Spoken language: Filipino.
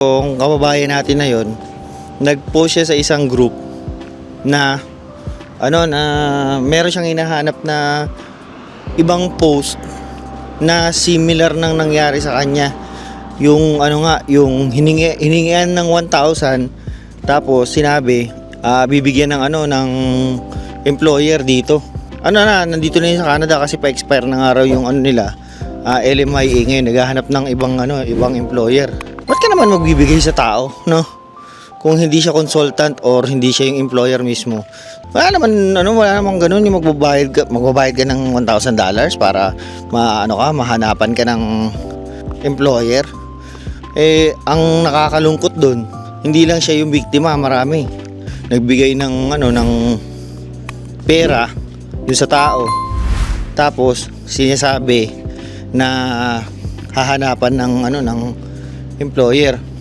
Yung kababayan natin na yon, nag-post siya sa isang group na meron siyang hinahanap na ibang post na similar nang nangyari sa kanya. Yung yung hiningian ng 1,000, tapos sinabi bibigyan ng employer dito. Nandito na yun sa Canada kasi pa-expire na nga raw yung nila. LMIA ngayon naghahanap ng ibang employer. Ba't ka naman magbibigay sa tao, no? Kung hindi siya consultant or hindi siya yung employer mismo. Wala namang ganun, yung magbabayad ka ng $1,000 para mahanapan ka ng employer. Ang nakakalungkot doon, hindi lang siya yung biktima, marami. Nagbigay ng pera dun sa tao. Tapos sinasabi na hahanapan ng employer.